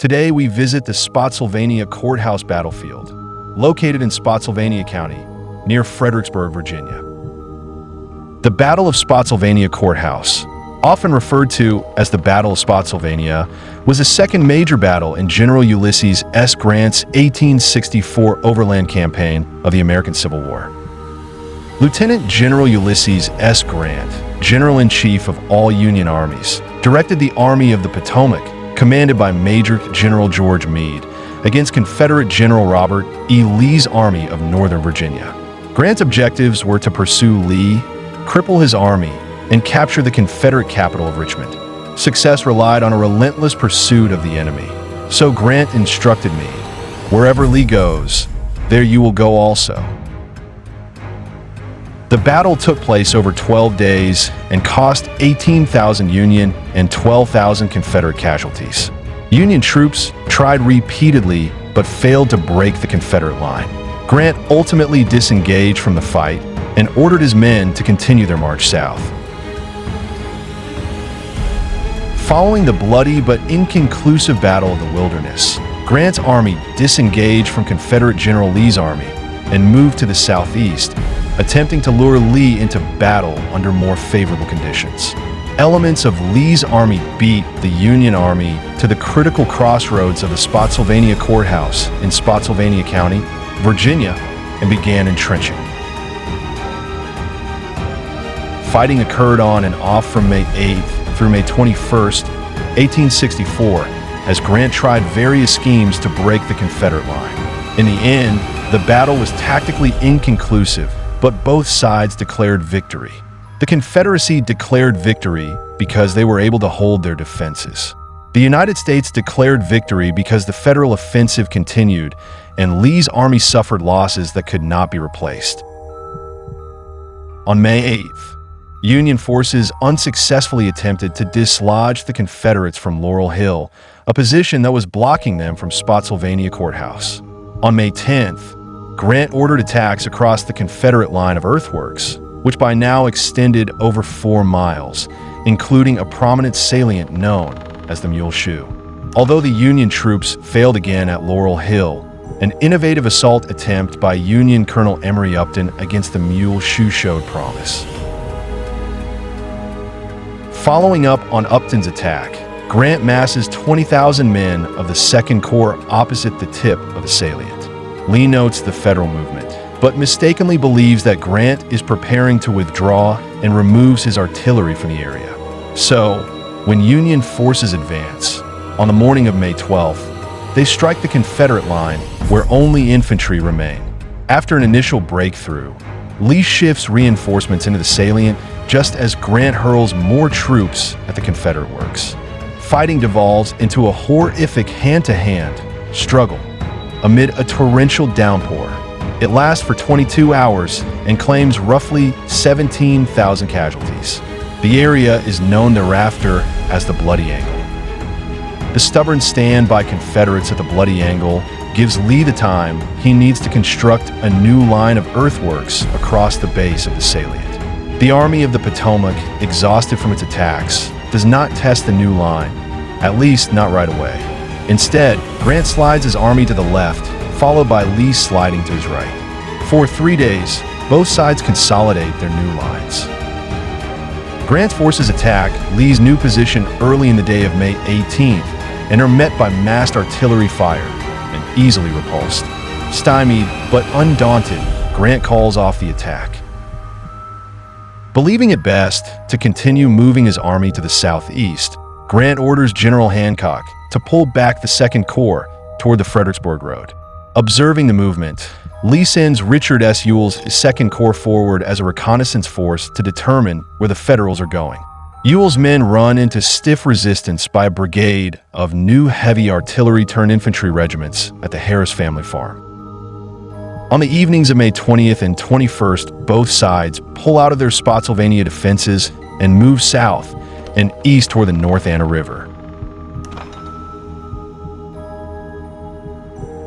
Today we visit the Spotsylvania Courthouse Battlefield, located in Spotsylvania County, near Fredericksburg, Virginia. The Battle of Spotsylvania Courthouse, often referred to as the Battle of Spotsylvania, was the second major battle in General Ulysses S. Grant's 1864 overland campaign of the American Civil War. Lieutenant General Ulysses S. Grant, General-in-Chief of all Union armies, directed the Army of the Potomac, commanded by Major General George Meade, against Confederate General Robert E. Lee's Army of Northern Virginia. Grant's objectives were to pursue Lee, cripple his army, and capture the Confederate capital of Richmond. Success relied on a relentless pursuit of the enemy. So Grant instructed Meade, "Wherever Lee goes, there you will go also." The battle took place over 12 days and cost 18,000 Union and 12,000 Confederate casualties. Union troops tried repeatedly but failed to break the Confederate line. Grant ultimately disengaged from the fight and ordered his men to continue their march south. Following the bloody but inconclusive Battle of the Wilderness, Grant's army disengaged from Confederate General Lee's army and moved to the southeast, attempting to lure Lee into battle under more favorable conditions. Elements of Lee's army beat the Union Army to the critical crossroads of the Spotsylvania Courthouse in Spotsylvania County, Virginia, and began entrenching. Fighting occurred on and off from May 8th through May 21st, 1864, as Grant tried various schemes to break the Confederate line. In the end, the battle was tactically inconclusive, but both sides declared victory. The Confederacy declared victory because they were able to hold their defenses. The United States declared victory because the Federal offensive continued and Lee's army suffered losses that could not be replaced. On May 8th, Union forces unsuccessfully attempted to dislodge the Confederates from Laurel Hill, a position that was blocking them from Spotsylvania Courthouse. On May 10th, Grant ordered attacks across the Confederate line of earthworks, which by now extended over 4 miles, including a prominent salient known as the Mule Shoe. Although the Union troops failed again at Laurel Hill, an innovative assault attempt by Union Colonel Emory Upton against the Mule Shoe showed promise. Following up on Upton's attack, Grant masses 20,000 men of the 2nd Corps opposite the tip of the salient. Lee notes the Federal movement, but mistakenly believes that Grant is preparing to withdraw and removes his artillery from the area. So, when Union forces advance, on the morning of May 12th, they strike the Confederate line where only infantry remain. After an initial breakthrough, Lee shifts reinforcements into the salient just as Grant hurls more troops at the Confederate works. Fighting devolves into a horrific hand-to-hand struggle amid a torrential downpour. It lasts for 22 hours and claims roughly 17,000 casualties. The area is known thereafter as the Bloody Angle. The stubborn stand by Confederates at the Bloody Angle gives Lee the time he needs to construct a new line of earthworks across the base of the salient. The Army of the Potomac, exhausted from its attacks, does not test the new line, at least not right away. Instead, Grant slides his army to the left, followed by Lee sliding to his right. For 3 days, both sides consolidate their new lines. Grant's forces attack Lee's new position early in the day of May 18th and are met by massed artillery fire and easily repulsed. Stymied but undaunted, Grant calls off the attack. Believing it best to continue moving his army to the southeast, Grant orders General Hancock to pull back the 2nd Corps toward the Fredericksburg Road. Observing the movement, Lee sends Richard S. Ewell's 2nd Corps forward as a reconnaissance force to determine where the Federals are going. Ewell's men run into stiff resistance by a brigade of new heavy artillery-turned-infantry regiments at the Harris family farm. On the evenings of May 20th and 21st, both sides pull out of their Spotsylvania defenses and move south and east toward the North Anna River.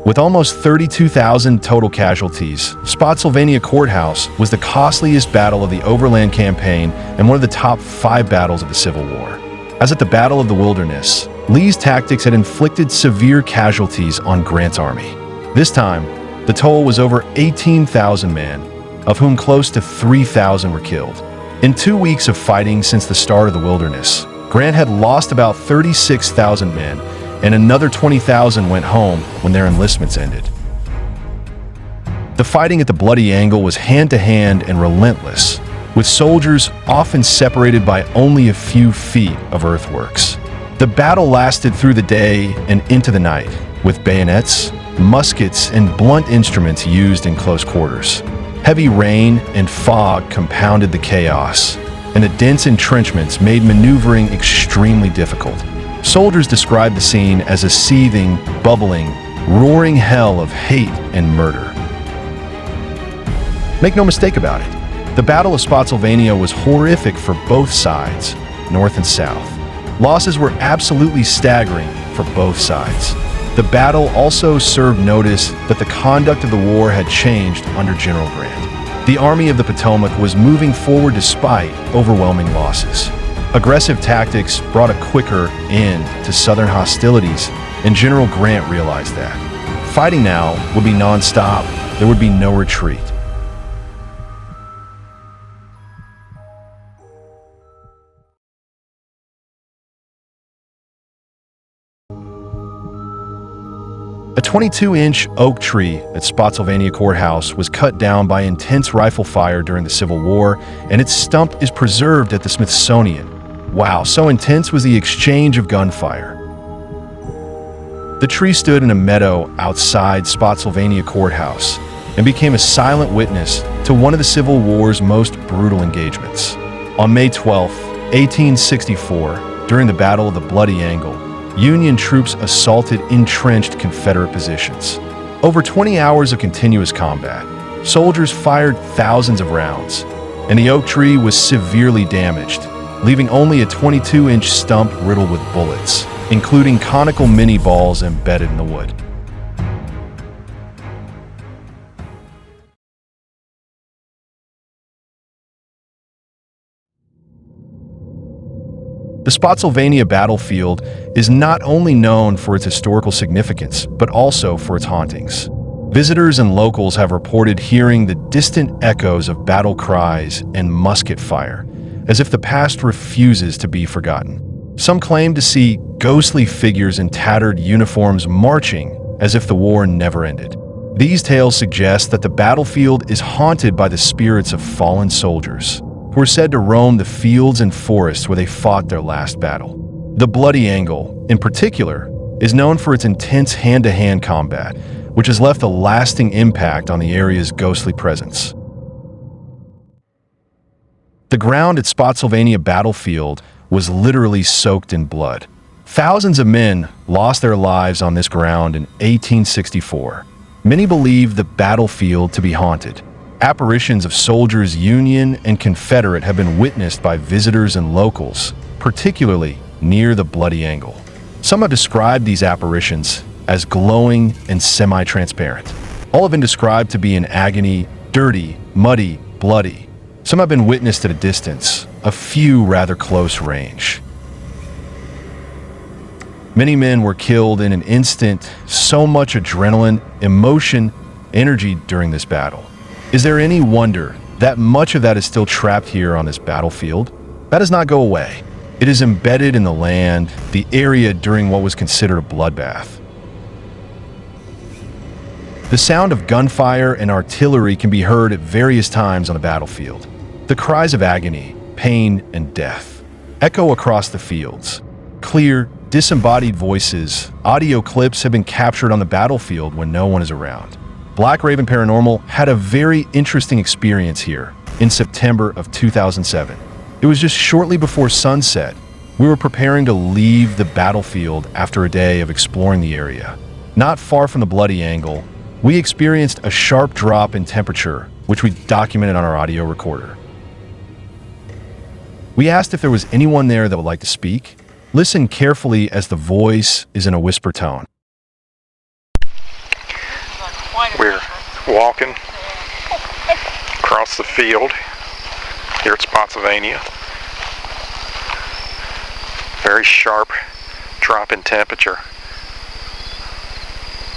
With almost 32,000 total casualties, Spotsylvania Courthouse was the costliest battle of the Overland Campaign and one of the top 5 battles of the Civil War. As at the Battle of the Wilderness, Lee's tactics had inflicted severe casualties on Grant's army. This time, the toll was over 18,000 men, of whom close to 3,000 were killed. In 2 weeks of fighting since the start of the Wilderness, Grant had lost about 36,000 men, and another 20,000 went home when their enlistments ended. The fighting at the Bloody Angle was hand-to-hand and relentless, with soldiers often separated by only a few feet of earthworks. The battle lasted through the day and into the night, with bayonets, muskets, and blunt instruments used in close quarters. Heavy rain and fog compounded the chaos, and the dense entrenchments made maneuvering extremely difficult. Soldiers described the scene as a seething, bubbling, roaring hell of hate and murder. Make no mistake about it, the Battle of Spotsylvania was horrific for both sides, North and South. Losses were absolutely staggering for both sides. The battle also served notice that the conduct of the war had changed under General Grant. The Army of the Potomac was moving forward despite overwhelming losses. Aggressive tactics brought a quicker end to Southern hostilities, and General Grant realized that. Fighting now would be non-stop. There would be no retreat. A 22-inch oak tree at Spotsylvania Courthouse was cut down by intense rifle fire during the Civil War, and its stump is preserved at the Smithsonian. Wow, so intense was the exchange of gunfire. The tree stood in a meadow outside Spotsylvania Courthouse and became a silent witness to one of the Civil War's most brutal engagements. On May 12, 1864, during the Battle of the Bloody Angle, Union troops assaulted entrenched Confederate positions. Over 20 hours of continuous combat, soldiers fired thousands of rounds, and the oak tree was severely damaged, leaving only a 22-inch stump riddled with bullets, including conical mini balls embedded in the wood. The Spotsylvania Battlefield is not only known for its historical significance, but also for its hauntings. Visitors and locals have reported hearing the distant echoes of battle cries and musket fire, as if the past refuses to be forgotten. Some claim to see ghostly figures in tattered uniforms marching as if the war never ended. These tales suggest that the battlefield is haunted by the spirits of fallen soldiers, who are said to roam the fields and forests where they fought their last battle. The Bloody Angle, in particular, is known for its intense hand-to-hand combat, which has left a lasting impact on the area's ghostly presence. The ground at Spotsylvania Battlefield was literally soaked in blood. Thousands of men lost their lives on this ground in 1864. Many believe the battlefield to be haunted. Apparitions of soldiers, Union and Confederate, have been witnessed by visitors and locals, particularly near the Bloody Angle. Some have described these apparitions as glowing and semi-transparent. All have been described to be in agony, dirty, muddy, bloody. Some have been witnessed at a distance, a few rather close range. Many men were killed in an instant. So much adrenaline, emotion, energy during this battle. Is there any wonder that much of that is still trapped here on this battlefield? That does not go away. It is embedded in the land, the area during what was considered a bloodbath. The sound of gunfire and artillery can be heard at various times on the battlefield. The cries of agony, pain, and death echo across the fields. Clear, disembodied voices, audio clips have been captured on the battlefield when no one is around. Black Raven Paranormal had a very interesting experience here in September of 2007. It was just shortly before sunset. We were preparing to leave the battlefield after a day of exploring the area. Not far from the Bloody Angle, we experienced a sharp drop in temperature, which we documented on our audio recorder. We asked if there was anyone there that would like to speak. Listen carefully as the voice is in a whisper tone. We're walking across the field here at Spotsylvania. Very sharp drop in temperature.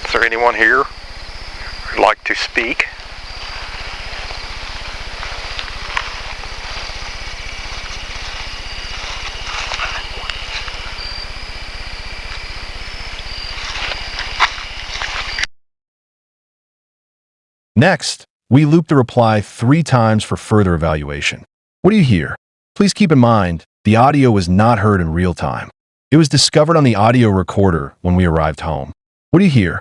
Is there anyone here who'd like to speak? Next, we loop the reply 3 times for further evaluation. What do you hear? Please keep in mind, the audio was not heard in real time. It was discovered on the audio recorder when we arrived home. What do you hear?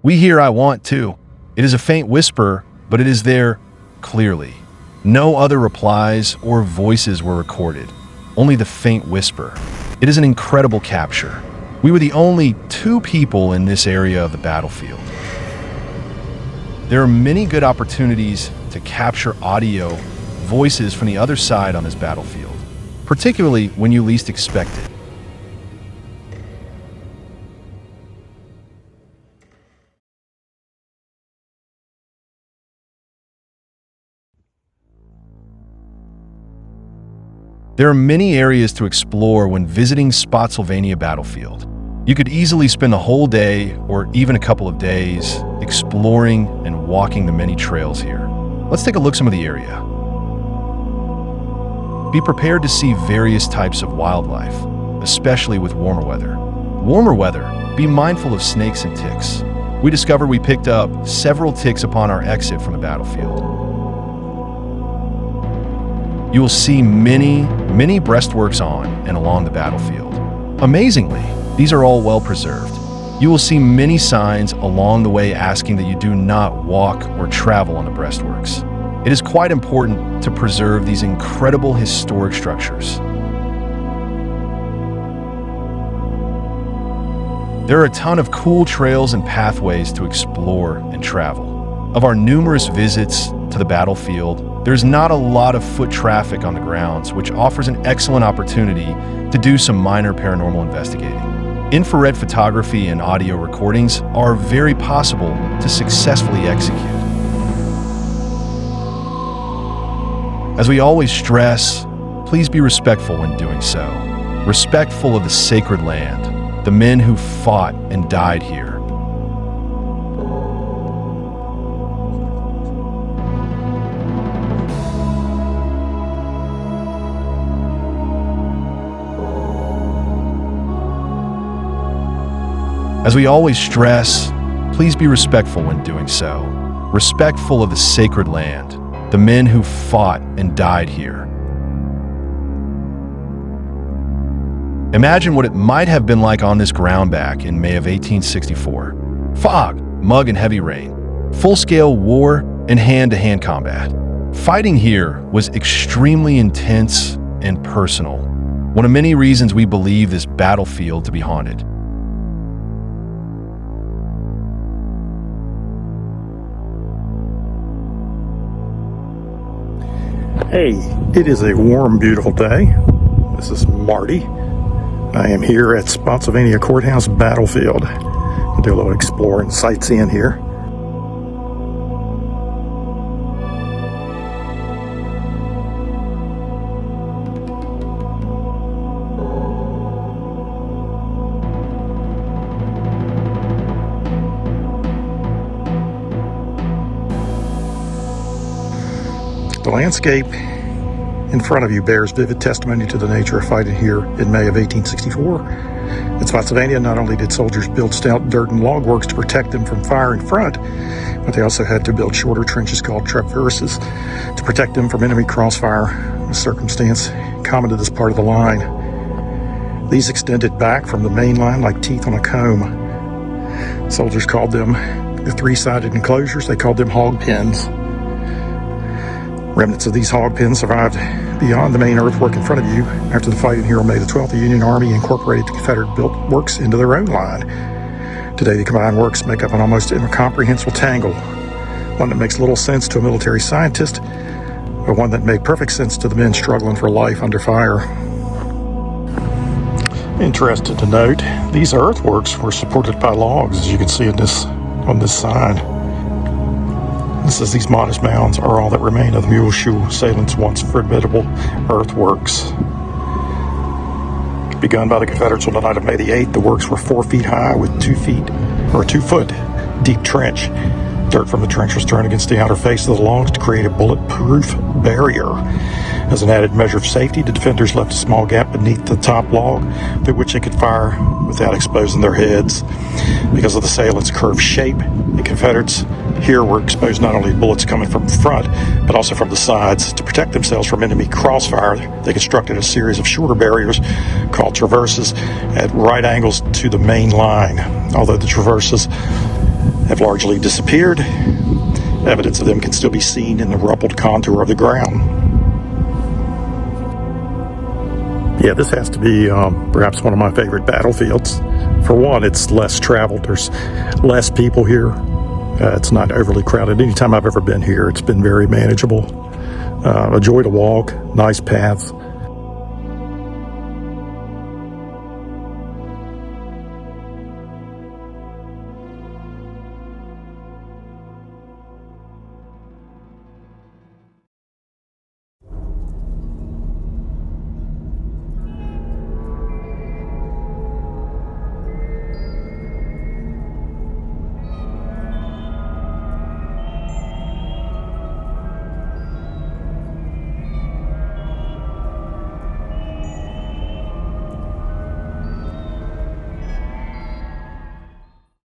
We hear "I want to." It is a faint whisper, but it is there clearly. No other replies or voices were recorded, only the faint whisper. It is an incredible capture. We were the only 2 people in this area of the battlefield. There are many good opportunities to capture audio, voices from the other side on this battlefield, particularly when you least expect it. There are many areas to explore when visiting Spotsylvania Battlefield. You could easily spend the whole day or even a couple of days exploring and walking the many trails here. Let's take a look at some of the area. Be prepared to see various types of wildlife, especially with warmer weather. Warmer weather, be mindful of snakes and ticks. We discovered we picked up several ticks upon our exit from the battlefield. You will see many breastworks on and along the battlefield. Amazingly, these are all well preserved. You will see many signs along the way asking that you do not walk or travel on the breastworks. It is quite important to preserve these incredible historic structures. There are a ton of cool trails and pathways to explore and travel. Of our numerous visits to the battlefield, there's not a lot of foot traffic on the grounds, which offers an excellent opportunity to do some minor paranormal investigating. Infrared photography and audio recordings are very possible to successfully execute. As we always stress, please be respectful when doing so. Respectful of the sacred land, the men who fought and died here. As we always stress, please be respectful when doing so. Respectful of the sacred land, the men who fought and died here. Imagine what it might have been like on this ground back in May of 1864. Fog, mud, and heavy rain. Full-scale war and hand-to-hand combat. Fighting here was extremely intense and personal. One of many reasons we believe this battlefield to be haunted. Hey, it is a warm, beautiful day. This is Marty. I am here at Spotsylvania Courthouse Battlefield. I'll do a little exploring, sightseeing here. The landscape in front of you bears vivid testimony to the nature of fighting here in May of 1864. At Spotsylvania, not only did soldiers build stout dirt and log works to protect them from fire in front, but they also had to build shorter trenches called traverses to protect them from enemy crossfire, a circumstance common to this part of the line. These extended back from the main line like teeth on a comb. Soldiers called them the 3-sided enclosures. They called them hog pens. Remnants of these hog pens survived beyond the main earthwork in front of you. After the fighting here on May the 12th, the Union Army incorporated the Confederate-built works into their own line. Today, the combined works make up an almost incomprehensible tangle, one that makes little sense to a military scientist, but one that made perfect sense to the men struggling for life under fire. Interested to note, these earthworks were supported by logs, as you can see on this sign. It says these modest mounds are all that remain of the Muleshoe assailants' once formidable earthworks. Begun by the Confederates on the night of May the 8th, the works were 4 feet high with 2 foot deep trench. Dirt from the trench was thrown against the outer face of the logs to create a bulletproof barrier. As an added measure of safety, the defenders left a small gap beneath the top log through which they could fire without exposing their heads. Because of the assailants' curved shape, the Confederates here were exposed not only to bullets coming from front, but also from the sides. To protect themselves from enemy crossfire, they constructed a series of shorter barriers called traverses at right angles to the main line. Although the traverses have largely disappeared, evidence of them can still be seen in the rubbled contour of the ground. Yeah, this has to be perhaps one of my favorite battlefields. For one, it's less traveled. There's less people here. It's not overly crowded. Anytime I've ever been here, it's been very manageable. A joy to walk, nice paths.